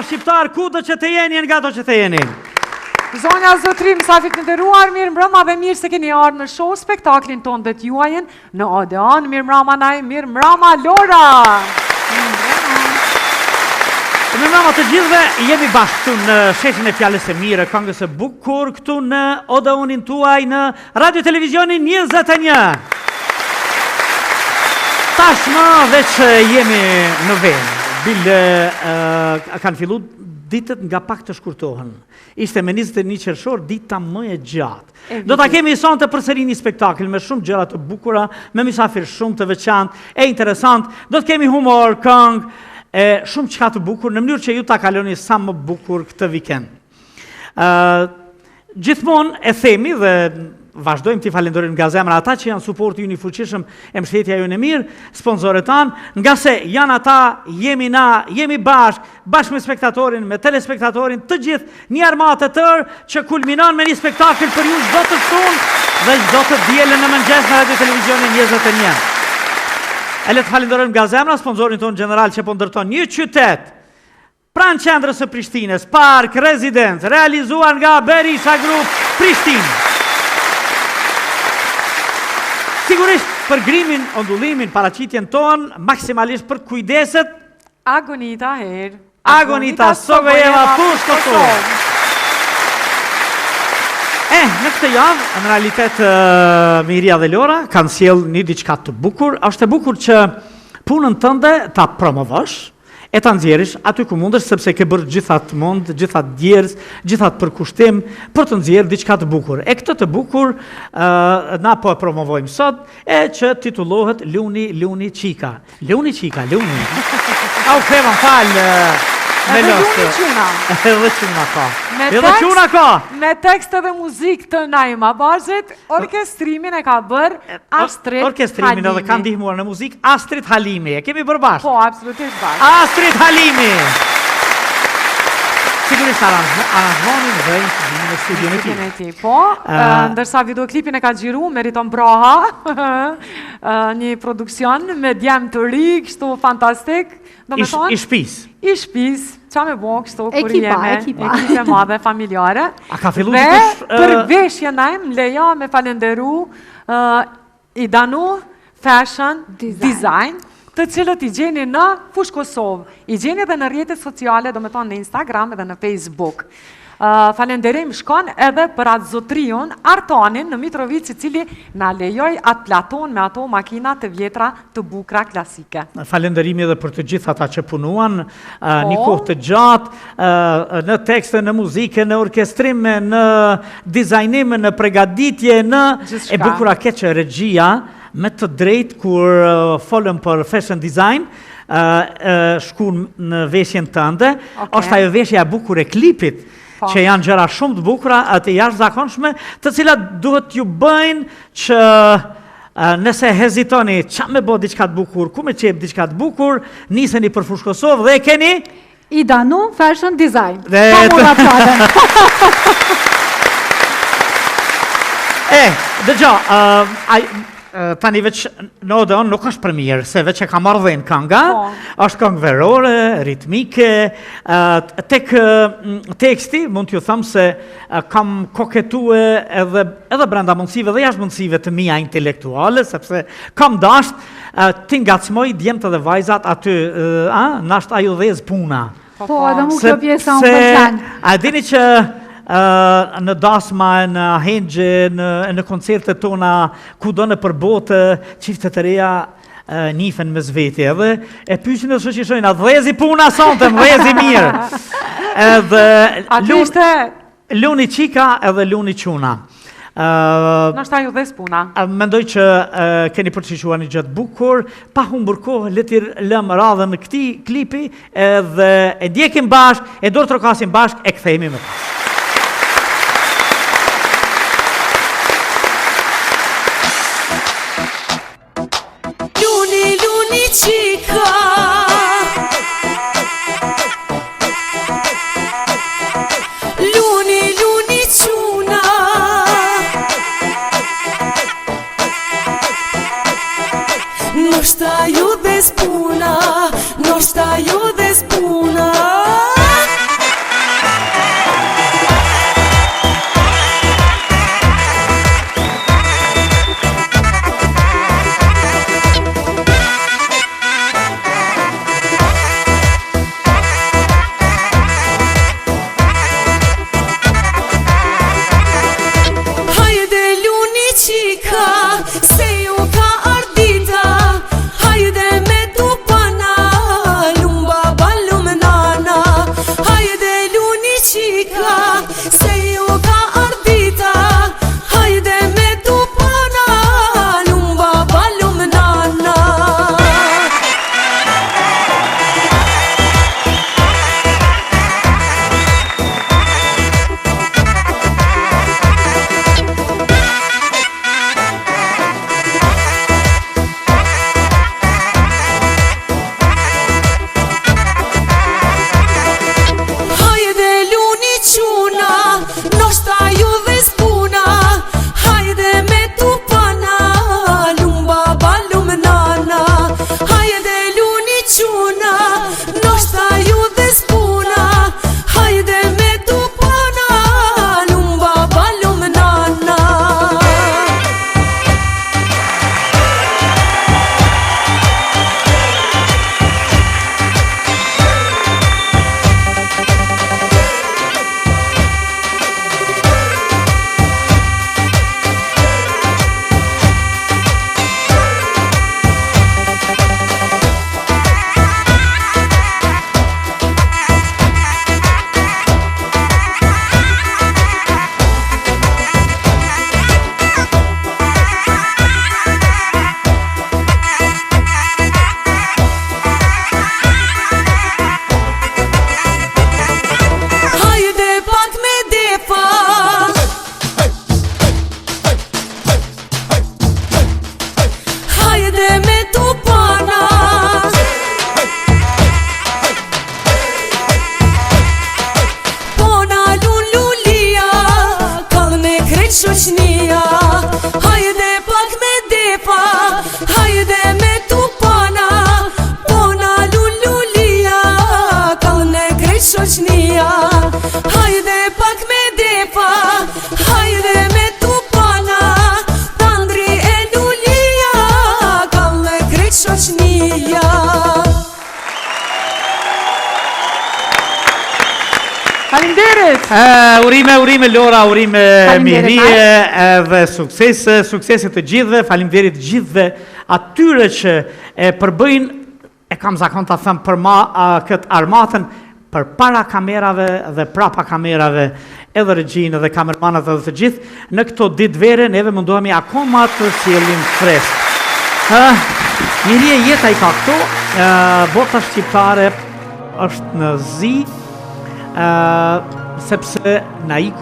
shqiptar, kudo që të jeni, nga do që të jeni. Zonja zotri, mësafit të nderuar, mirë mbrëma dhe mirë se keni ardhur në show spektaklin ton dhe t'juajën në Odeon. Mirë mbrëma Naj, mirë mbrëma Lora. Mirë mbrëma të gjithëve, jemi bashkë këtu në sheshin e fjalës së mirë, këngës së bukur këtu në Odeonin tuaj në Radio Televizionin 21. Tashmë veç jemi në vend. Bile kanë fillu ditët nga pak të shkurtohen. Ishte me 21 qershor dita më e gjatë. Do ta kemi sonte përsëri një spektakël me shumë gjëra të bukura, me mysafir shumë të veçantë, e interesant. Do të kemi humor, këngë, shumë çka të bukur në mënyrë që ju ta kaloni sa më bukur këtë vikend. Gjithmonë e themi dhe vazhdojmë t'i falenderojmë nga zemra ata që janë suporti ju i fuqishëm e mbështetja ju në mirë, sponsorët tanë, nga se janë ata, jemi na, jemi bashkë me spektatorin, me telespektatorin, të gjithë një armatë të tërë që kulminon me një spektakël për ju çdo të shtunë dhe çdo të dielën në mëngjes në Radio Televizionin 21. E le të falenderojmë nga zemra sponsorin tonë general që po ndërton një qytet pranë qendrës së Prishtinës, park, rezidencë, realizuar nga Berisha Group Prishtinë. Sigurisht për grimin, ondullimin, paraqitjen tonë, maksimalisht për kujdeset Agonita Her. Agonita Sogojeva Pushkosov. Në këtë javë, në realitet Miria dhe Lora kanë sjell një diçka të bukur. Është e bukur që punën tënde ta promovosh, e ta nxjerrësh aty ku mundesh, sepse ke bërë gjithat mund, gjithat djerës, gjithat përkushtim për të nxjerrë diçka të bukur. E këtë të bukur na po e promovojmë sot, e që titullohet Luni Qika. Luni Qika, Luni. Au krema falë. Edhe Luni Quna. Edhe Quna ka. Edhe Quna ka. Me tekst dhe muzikë të Naima Bazhet, orkestrimin e ka bërë Astrid Halimi. Orkestrimin edhe ka ndihmuar në muzikë Astrid Halimi. E kemi bërë bashkë. Po, absolutisht bashkë. Astrid Halimi. Sigurisht aranjmonin dhe në studion e tij. Po, ndërsa videoklipin e ka xhiru Meriton Broha, një produksion me djem të ri, kështu fantastik. I shpis. Qa me bo kështu kur jeme. Ekipe madhe, familjare. A ka fillu dhe për veshje najmë, leja me falenderu i danu fashion design, të cilët i gjeni në Pushkosov, i gjeni edhe në rrjetet sociale, do me thonë në Instagram edhe në Facebook. Falenderim shkon edhe për atë zotriun Artonin në Mitrovic, i cili na lejoj atë platon me ato makina të vjetra të bukra klasike. Falenderimi edhe për të gjithë ata që punuan një kohë të gjatë në tekste, në muzike, në orkestrime, në dizajnime, në pregaditje, në e bukura keqe regjia, me të drejt kur folëm për fashion design, shkun në veshjen tënde, është ajo veshja e bukur e klipit, që janë gjëra shumë të bukura, të jashtëzakonshme, të cilat duhet ju bëjnë që nëse hezitoni qa me bo diçka të bukur, ku me qep diçka të bukur, niseni për Pushkosov dhe keni i danu fashion design. Dëgjo, tani veç në Odeon nuk është premier, se veç e ka marrë dhenë kënga, është këngë verore, ritmike, tek teksti, mund t'ju thëmë se kam koketue edhe brenda mundësive dhe jashtë mundësive të mia intelektuale, sepse kam dasht ti ngacmoj djemtë dhe vajzat aty, nashtë ajo dhez puna. Po, edhe mu kjo pjesa unë përqanë. A dini që në dasma, në hengje, në koncertet tona, ku do në përbotë, qiftet të reja nifen me zveti, edhe e pysin e shëshishojnë, a dhezi puna sonte, dhezi mirë. Edhe Luni Qika edhe Luni Quna. Nashta ju dhes puna. Mendoj që keni përqishuar një gjëtë bukur, pa humbur kohë, letir lëmë radhën në këti klipi, edhe e ndjekim bashkë, e dorë të rokasim bashkë, e kthejmi me pas. Qika Luni Quna Noshta ju dhes puna Noshta ju dhes puna shoqnia. Hajde pak me depa, hajde me tupana, pona lululia, kallën e krejt shoqnia. Hajde pak me depa, hajde me tupana, tandri e lulia, kallën e krejt shoqnia. Faleminderit. Urime Lora, urime Faleminderit, mirije dhe suksese të gjithëve. Faleminderit gjithëve atyre që e përbëjnë, e kam zakon ta them për këtë armatën, për para kamerave dhe prapa kamerave, edhe regjinë dhe kamermanët dhe të gjithë, në këto ditë vere neve mundohemi akoma të sjellim fresk. Mirije jeta i ka këto, bota shqiptare është në zi, sepse na iku